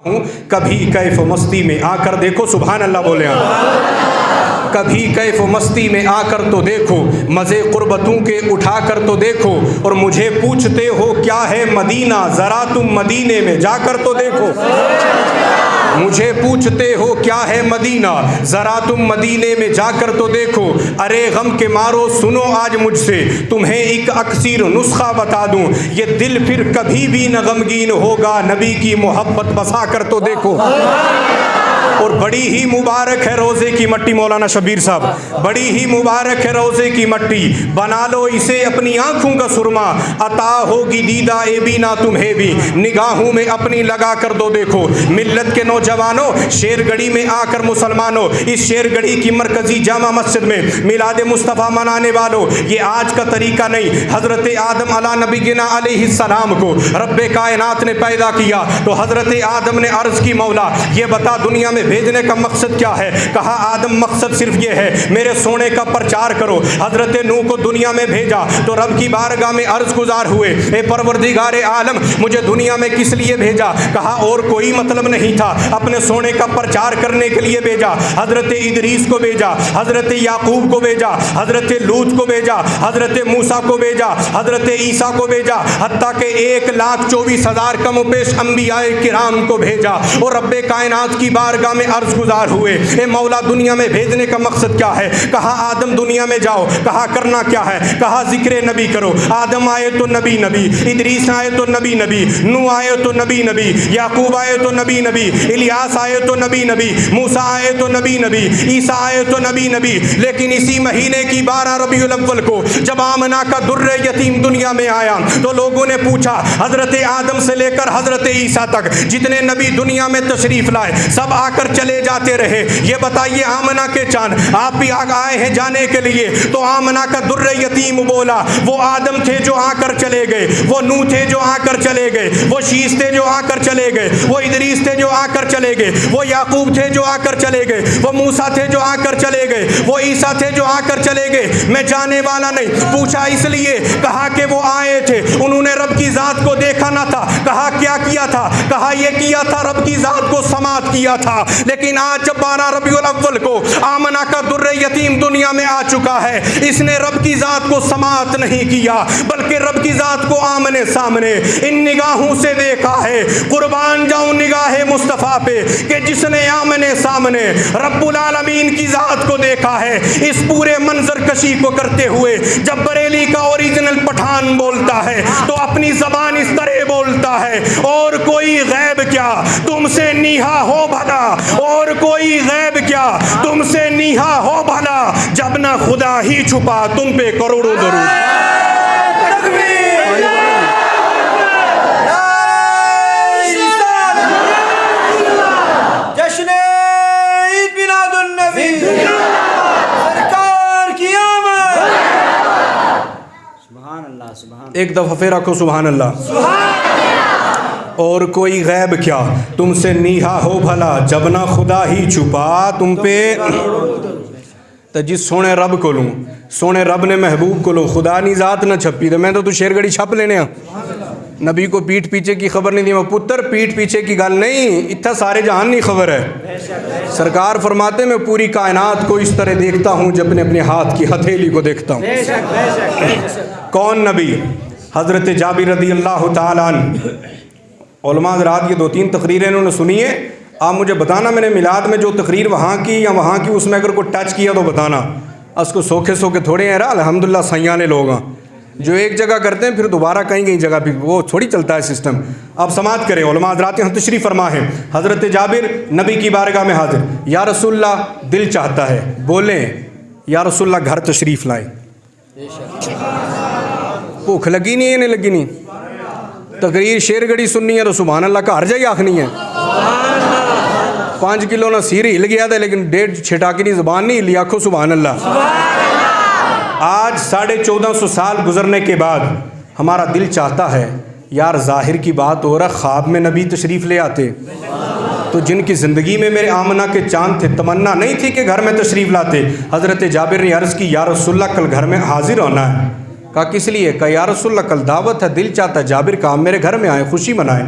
ہوں کبھی کیف و مستی میں آ کر دیکھو، سبحان اللہ بولے آپ، کبھی کیف و مستی میں آ کر تو دیکھو، مزے قربتوں کے اٹھا کر تو دیکھو، اور مجھے پوچھتے ہو کیا ہے مدینہ، ذرا تم مدینے میں جا کر تو دیکھو، مجھے پوچھتے ہو کیا ہے مدینہ، ذرا تم مدینے میں جا کر تو دیکھو، ارے غم کے مارو سنو آج مجھ سے، تمہیں ایک اکسیر نسخہ بتا دوں، یہ دل پھر کبھی بھی نہ غمگین ہوگا، نبی کی محبت بسا کر تو دیکھو۔ اور بڑی ہی مبارک ہے روزے کی مٹی، مولانا شبیر صاحب، بڑی ہی مبارک ہے روزے کی مٹی، بنا لو اسے اپنی آنکھوں کا سرما، عطا ہوگی دیدہ اے بینا تمہیں بھی، نگاہوں میں اپنی لگا کر دو دیکھو۔ ملت کے نوجوانوں، شیر گڑھی میں آ کر مسلمانوں، اس شیر گڑھی کی مرکزی جامع مسجد میں میلاد مصطفیٰ منانے والوں، یہ آج کا طریقہ نہیں۔ حضرت آدم علیہ نبینا علیہ السلام کو رب کائنات نے پیدا کیا تو حضرت آدم نے عرض کی، مولا یہ بتا دنیا میں بھیجنے کا مقصد کیا ہے؟ کہا آدم مقصد صرف یہ ہے میرے سونے کا پرچار کرو۔ حضرت نوح کو دنیا میں بھیجا تو رب کی بارگاہ میں عرض گزار ہوئے، اے پروردگار عالم مجھے دنیا میں کس لیے بھیجا؟ کہا اور کوئی مطلب نہیں تھا، اپنے سونے کا پرچار کرنے کے لیے بھیجا۔ حضرت ادریس کو بھیجا، حضرت یعقوب کو بھیجا، حضرت لوط کو بھیجا، حضرت موسیٰ کو بھیجا، حضرت عیسیٰ کو بھیجا، حتیٰ کہ 1,24,000 کم و بیش انبیاء کرام کو بھیجا، اور رب کائنات کی بارگاہ میں عرض گزار ہوئے، اے مولا دنیا میں بھیجنے کا مقصد کیا ہے؟ کہا آدم دنیا میں جاؤ، کہا کرنا کیا ہے؟ کہا ذکر نبی کرو۔ آدم آئے تو نبی نبی، ادریس آئے تو نبی نبی، نوح آئے تو نبی نبی، یعقوب آئے تو نبی نبی، الیاس آئے تو نبی نبی، موسیٰ آئے تو نبی نبی، عیسیٰ آئے تو نبی نبی۔ لیکن اسی مہینے کی 12 ربیع الاول کو جب آمنہ کا در یتیم دنیا میں آیا تو لوگوں نے پوچھا، حضرت آدم سے لے کر حضرت عیسیٰ تک جتنے نبی دنیا میں تشریف لائے سب آ کر چلے جاتے رہے، یہ بتائیے آمنہ کے چاند آپ بھی آئے ہیں جانے کے لیے؟ تو آمنہ کا در یتیم بولا، وہ آدم تھے جو آ کر چلے گئے، وہ نوح تھے جو آ کر چلے گئے، وہ شیس تھے جو آ کر چلے گئے، وہ ادریس تھے جو آ کر چلے گئے، وہ یعقوب تھے جو آ کر چلے گئے، وہ موسیٰ تھے جو آ کر چلے گئے، وہ عیسیٰ تھے جو آ کر چلے گئے۔ میں جانے والا نہیں، پوچھا اس لیے، کہا کہ وہ آئے تھے، انہوں نے رب کی ذات کو دیکھا نہ تھا۔ کہا کیا کیا تھا؟ کہا یہ کیا تھا رب کی ذات کو سماعت کیا تھا۔ لیکن آج جب 12 ربیع الاول کو آمنہ کا در یتیم دنیا میں آ چکا ہے، اس نے رب کی ذات کو سماعت نہیں کیا بلکہ رب کی ذات کو آمنے سامنے ان نگاہوں سے دیکھا ہے۔ قربان جاؤں نگاہ مصطفیٰ پہ کہ جس نے آمنے سامنے رب العالمین کی ذات کو دیکھا ہے۔ اس پورے منظر کشی کو کرتے ہوئے جب بریلی کا اوریجنل پٹھان بولتا ہے تو اپنی زبان اس طرح بولتا ہے، اور کوئی غیب کیا تم سے نیہا ہو بھلا، اور کوئی غیب کیا تم سے نیہا ہو بھلا، جب نہ خدا ہی چھپا تم پہ کروڑوں درود۔ جشن عید میلاد النبی سرکار کی آمد، سبحان اللہ سبحان اللہ، ایک دفعہ پھر رکھو سبحان اللہ۔ اور کوئی غیب کیا تم سے نیہا ہو بھلا، جب نہ خدا ہی چھپا تم پہ۔ تو جس سونے رب کو لوں، سونے رب نے محبوب کو لو، خدا نہیں ذات نہ چھپی تو میں تو شیر گڑی چھپ لینے ہاں۔ نبی کو پیٹھ پیچھے کی خبر نہیں دی، میں پتر پیٹھ پیچھے کی گل نہیں، اتنا سارے جہان نہیں خبر ہے۔ سرکار فرماتے میں پوری کائنات کو اس طرح دیکھتا ہوں جب اپنے ہاتھ کی ہتھیلی کو دیکھتا ہوں۔ کون نبی؟ حضرت جابر رضی اللہ تعالیٰ عنہ۔ علماء حضرات یہ 2-3 تقریریں انہوں نے سنی ہے، آپ مجھے بتانا میں نے میلاد میں جو تقریر وہاں کی یا وہاں کی اس میں اگر کوئی ٹچ کیا تو بتانا۔ اس کو سوکھے سوکھے تھوڑے ہیں، الحمدللہ سیانے لوگ ہیں جو ایک جگہ کرتے ہیں پھر دوبارہ کہیں جگہ پہ، وہ تھوڑی چلتا ہے سسٹم۔ آپ سماعت کریں، علماء حضرات یہاں تشریف فرما ہے۔ حضرت جابر نبی کی بارگاہ میں حاضر، یا رسول اللہ دل چاہتا ہے، بولیں یا رسول اللہ گھر تشریف لائیں۔ بھوک لگی نہیں ہے، نہیں لگی نہیں؟ تقریر شیر گڑی سننی ہے تو سبحان اللہ کا ہر جگہ آخنی ہے۔ 5 کلو نہ سیر ہل گیا تھا لیکن 1.5 چھٹاکی نہیں زبان نہیں ہلی، آخو سبحان اللہ۔ آج 1450 سال گزرنے کے بعد ہمارا دل چاہتا ہے یار ظاہر کی بات ہو رہا، خواب میں نبی تشریف لے آتے تو جن کی زندگی میں میرے آمنہ کے چاند تھے، تمنا نہیں تھی کہ گھر میں تشریف لاتے۔ حضرت جابر نے عرض کی یا رسول اللہ کل گھر میں حاضر ہونا ہے۔ کہا کس لیے؟ کہا یا رسول اللہ کل دعوت ہے، دل چاہتا ہے جابر کا میرے گھر میں آئیں، خوشی منائیں۔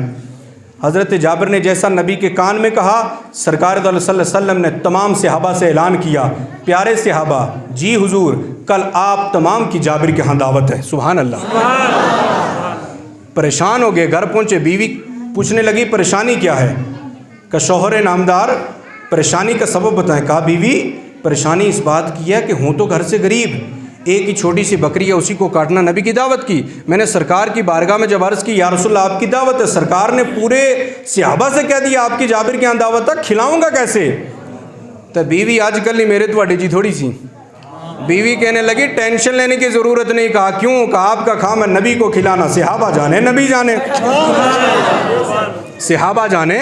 حضرت جابر نے جیسا نبی کے کان میں کہا، سرکار صلی اللہ علیہ وسلم نے تمام صحابہ سے اعلان کیا، پیارے صحابہ، جی حضور، کل آپ تمام کی جابر کے ہاں دعوت ہے۔ سبحان اللہ۔ پریشان ہو گئے، گھر پہنچے، بیوی پوچھنے لگی پریشانی کیا ہے؟ کہ شوہر نامدار پریشانی کا سبب بتائیں۔ کہا بیوی پریشانی اس بات کی ہے کہ ہوں تو گھر سے غریب، ایک ہی چھوٹی سی بکری ہے، اسی کو کاٹنا، نبی کی دعوت کی، میں نے سرکار کی بارگاہ میں جب عرض کی یا رسول اللہ آپ کی دعوت ہے، سرکار نے پورے صحابہ سے کہہ دیا آپ کی جابر کے یہاں دعوت ہے، کھلاؤں گا کیسے؟ تو بیوی آج کل نہیں میرے تواڈی جی تھوڑی سی، بیوی کہنے لگی ٹینشن لینے کی ضرورت نہیں۔ کہا کیوں؟ کہا آپ کا کام ہے نبی کو کھلانا، صحابہ جانے نبی جانے، صحابہ جانے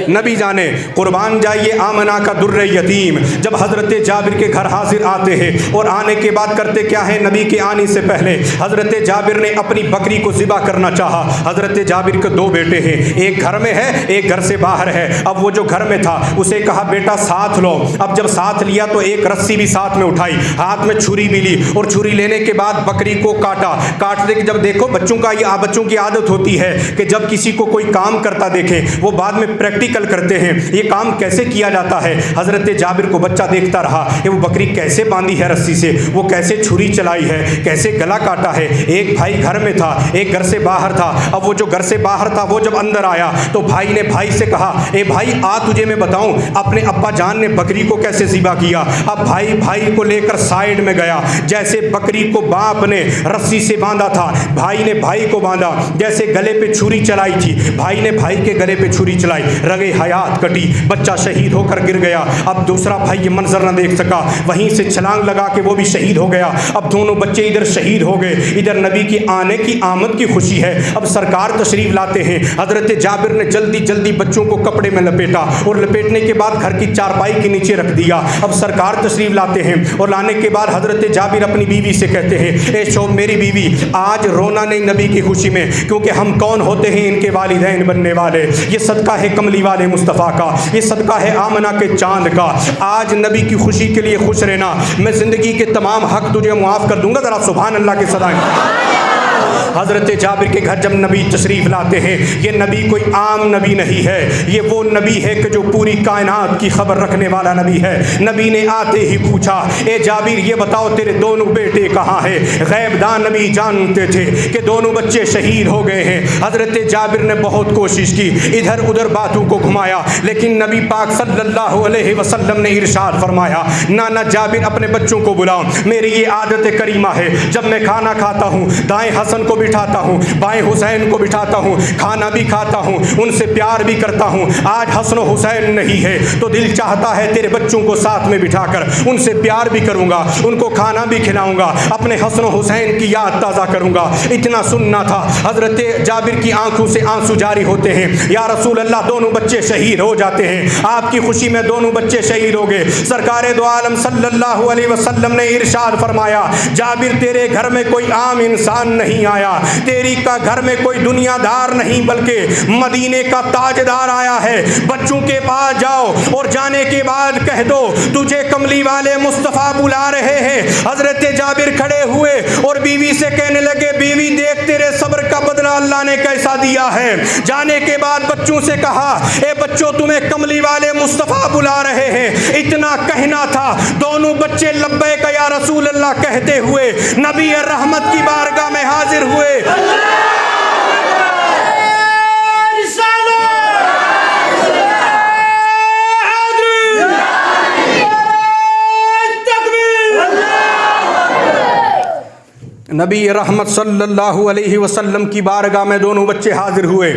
نبی جانے۔ قربان جائیے آمنہ کا در یتیم جب حضرت جابر کے گھر حاضر آتے ہیں اور آنے کے بعد کرتے کیا ہے؟ نبی کے آنے سے پہلے حضرت جابر نے اپنی بکری کو ذبح کرنا چاہا۔ حضرت جابر کے دو بیٹے ہیں، ایک گھر میں ہے ایک گھر سے باہر ہے۔ اب وہ جو گھر میں تھا اسے کہا بیٹا ساتھ لو۔ اب جب ساتھ لیا تو ایک رسی بھی ساتھ میں اٹھائی، ہاتھ میں چھری بھی لی اور چھری لینے کے بعد بکری کو کاٹا۔ کاٹتے کہ جب دیکھو بچوں کی عادت ہوتی ہے کہ جب کسی کو کوئی کام کرتا دیکھے وہ بعد میں پریکٹیکل کرتے ہیں، یہ کام کیسے کیا جاتا ہے۔ حضرت جابر کو بچہ دیکھتا رہا کہ وہ بکری کیسے باندھی ہے رسی سے، وہ کیسے چھری چلائی ہے، کیسے گلا کاٹا ہے۔ ایک بھائی گھر میں تھا ایک گھر سے باہر تھا۔ اب وہ جو گھر سے باہر تھا وہ جب اندر آیا تو بھائی نے بھائی سے کہا اے بھائی آ تجھے میں بتاؤں اپنے ابا جان نے بکری کو کیسے ذبح کیا۔ اب بھائی کو لے کر سائیڈ میں گیا، جیسے بکری کو باپ نے رسی سے باندھا تھا بھائی نے بھائی کو باندھا، جیسے گلے پہ چھری چلائی تھی بھائی نے بھائی کے گلے پہ چھری چلائی، رگے حیات کٹی، بچہ شہید ہو کر گر گیا۔ اب دوسرا بھائی یہ منظر نہ دیکھ سکا، وہیں سے چھلانگ لگا کے وہ بھی شہید ہو گیا۔ اب دونوں بچے ادھر شہید ہو گئے، ادھر نبی کی آنے کی آمد کی خوشی ہے۔ اب سرکار تشریف لاتے ہیں، حضرت جابر نے جلدی بچوں کو کپڑے میں لپیٹا اور لپیٹنے کے بعد گھر کی چارپائی کے نیچے رکھ دیا۔ اب سرکار تشریف لاتے ہیں اور لانے کے بعد حضرت جابر اپنی بیوی سے کہتے ہیں اے شوب میری بیوی آج رونا نہیں نبی کی خوشی میں، کیونکہ ہم کون ہوتے ہیں ان کے والدین بننے والے، یہ صدقہ ہے کملی والے مصطفیٰ کا، یہ صدقہ ہے آمنہ کے چاند کا۔ آج نبی کی خوشی کے لیے خوش رہنا، میں زندگی کے تمام حق تجھے معاف کر دوں گا، ذرا سبحان اللہ کی صدائیں۔ حضرت جابر کے گھر جب نبی تشریف لاتے ہیں، یہ نبی کوئی عام نبی نہیں ہے، یہ وہ نبی ہے کہ جو پوری کائنات کی خبر رکھنے والا نبی ہے۔ نبی نے آتے ہی پوچھا اے جابر یہ بتاؤ تیرے دونوں بیٹے کہاں ہیں؟ غیب دان نبی جانتے تھے کہ دونوں بچے شہید ہو گئے ہیں۔ حضرت جابر نے بہت کوشش کی، ادھر ادھر باتوں کو گھمایا، لیکن نبی پاک صلی اللہ علیہ وسلم نے ارشاد فرمایا نانا جابر اپنے بچوں کو بلاؤ، میری یہ عادت کریمہ ہے جب میں کھانا کھاتا ہوں دائیں حسن کو بٹھاتا ہوں بائیں حسین کو بٹھاتا ہوں، کھانا بھی کھاتا ہوں ان سے پیار بھی کرتا ہوں۔ آج حسن و حسین نہیں ہے تو دل چاہتا ہے تیرے بچوں کو ساتھ میں بٹھا کر ان سے پیار بھی کروں گا، ان کو کھانا بھی کھلاؤں گا، اپنے حسن و حسین کی یاد تازہ کروں گا۔ اتنا سننا تھا، حضرت جابر کی آنکھوں سے آنسو جاری ہوتے ہیں، یا رسول اللہ دونوں بچے شہید ہو جاتے ہیں، آپ کی خوشی میں دونوں بچے شہید ہو گئے۔ سرکار دو عالم صلی اللہ علیہ وسلم نے ارشاد فرمایا جابر تیرے گھر میں کوئی عام انسان نہیں آیا، تیری کا گھر میں کوئی دنیا دار نہیں بلکہ مدینے کا تاجدار آیا ہے۔ بچوں کے پاس جاؤ اور جانے کے بعد کہہ دو تجھے کملی والے مصطفیٰ بلا رہے ہیں۔ حضرت جابر کھڑے ہوئے اور بیوی سے کہنے لگے بیوی دیکھ تیرے صبر کا بدلہ اللہ نے کیسا دیا ہے۔ جانے کے بعد بچوں سے کہا اے بچوں تمہیں کملی والے مصطفیٰ بلا رہے ہیں، اتنا کہنا تھا دونوں بچے لبیک یا رسول اللہ کہتے ہوئے نبی رحمت کی بارگاہ میں حاضر ہوئے۔ نبی رحمت صلی اللہ علیہ وسلم کی بارگاہ میں دونوں بچے حاضر ہوئے۔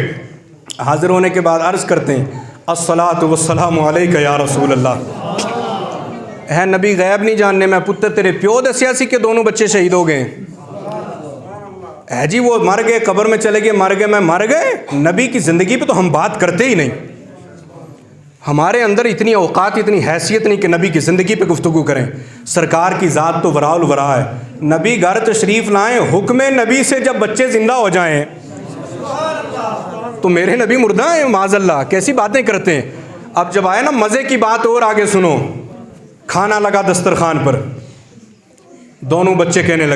حاضر ہونے کے بعد عرض کرتے ہیں الصلاۃ والسلام علیک یا رسول اللہ۔ ہے نبی غیب نہیں جاننے میں پتر تیرے پیو دسیا سی کہ دونوں بچے شہید ہو گئے ہے جی، وہ مر گئے قبر میں چلے گئے، مر گئے میں مر گئے۔ نبی کی زندگی پہ تو ہم بات کرتے ہی نہیں، ہمارے اندر اتنی اوقات اتنی حیثیت نہیں کہ نبی کی زندگی پہ گفتگو کریں۔ سرکار کی ذات تو وراء الورا ہے، نبی گھر تشریف لائیں، حکم نبی سے جب بچے زندہ ہو جائیں تو میرے نبی مردہ ہیں معاذ اللہ، کیسی باتیں کرتے ہیں۔ اب جب آئے نا مزے کی بات اور آگے سنو، کھانا لگا دسترخوان پر، دونوں بچے کہنے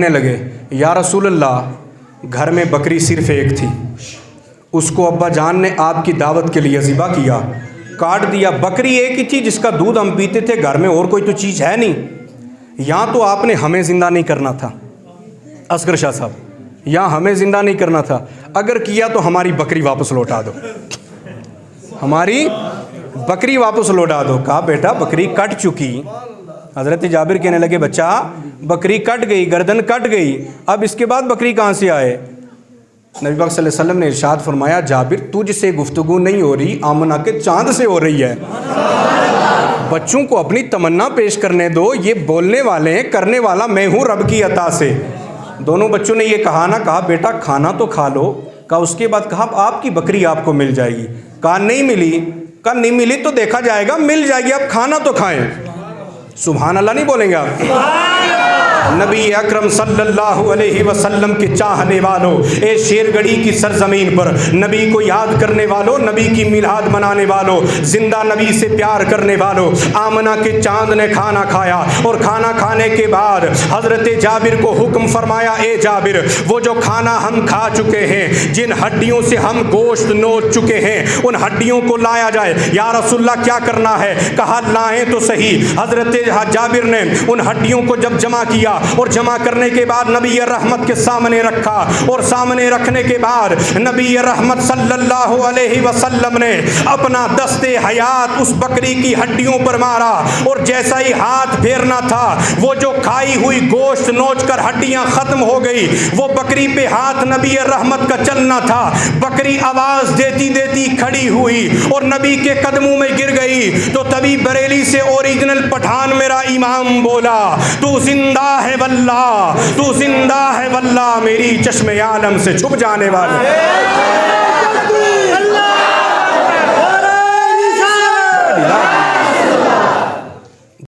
لگے یا رسول اللہ گھر میں بکری صرف ایک تھی، اس کو ابا جان نے آپ کی دعوت کے لیے ذبح کیا، کاٹ دیا۔ بکری ایک ہی تھی جس کا دودھ ہم پیتے تھے، گھر میں اور کوئی تو چیز ہے نہیں۔ یہاں تو آپ نے ہمیں زندہ نہیں کرنا تھا اصغر شاہ صاحب، یہاں ہمیں زندہ نہیں کرنا تھا، اگر کیا تو ہماری بکری واپس لوٹا دو، ہماری بکری واپس لوٹا دو۔ کہا بیٹا بکری کٹ چکی۔ حضرت جابر کہنے لگے بچہ بکری کٹ گئی، گردن کٹ گئی، اب اس کے بعد بکری کہاں سے آئے؟ نبی پاک صلی اللہ علیہ وسلم نے ارشاد فرمایا جابر تجھ سے گفتگو نہیں ہو رہی، آمنہ کے چاند سے ہو رہی ہے۔ بچوں کو اپنی تمنا پیش کرنے دو، یہ بولنے والے ہیں، کرنے والا میں ہوں رب کی عطا سے۔ دونوں بچوں نے یہ کہا نہ، کہا بیٹا کھانا تو کھا لو، کہا اس کے بعد کہا آپ کی بکری آپ کو مل جائے گی، کہا نہیں ملی، کہا نہیں ملی تو دیکھا جائے گا، مل جائے گی، آپ کھانا تو کھائیں۔ سبحان اللہ نہیں بولیں گے آپ؟ نبی اکرم صلی اللہ علیہ وسلم کے چاہنے والوں، اے شیر گڑھی کی سرزمین پر نبی کو یاد کرنے والوں، نبی کی میلاد منانے والوں، زندہ نبی سے پیار کرنے والوں، آمنہ کے چاند نے کھانا کھایا، اور کھانا کھانے کے بعد حضرت جابر کو حکم فرمایا اے جابر وہ جو کھانا ہم کھا چکے ہیں، جن ہڈیوں سے ہم گوشت نوچ چکے ہیں، ان ہڈیوں کو لایا جائے۔ یا رسول اللہ کیا کرنا ہے؟ کہا لائیں تو صحیح۔ حضرت جابر نے ان ہڈیوں کو جب جمع کیا اور جمع کرنے کے بعد نبی رحمت کے سامنے رکھا، اور سامنے رکھنے کے بعد نبی رحمت صلی اللہ علیہ وسلم نے اپنا دست حیات اس بکری کی ہڈیوں پر مارا، اور جیسا ہی ہاتھ پھیرنا تھا وہ جو کھائی ہوئی گوشت نوچ کر ہڈیاں ختم ہو گئی، وہ بکری پہ ہاتھ نبی رحمت کا چلنا تھا، بکری آواز دیتی دیتی کھڑی ہوئی اور نبی کے قدموں میں گر گئی۔ تو تبھی بریلی سے اوریجنل پٹھان میرا امام بولا تو زندہ ہے واللہ، تو زندہ ہے واللہ، میری چشم عالم سے چھپ جانے والے۔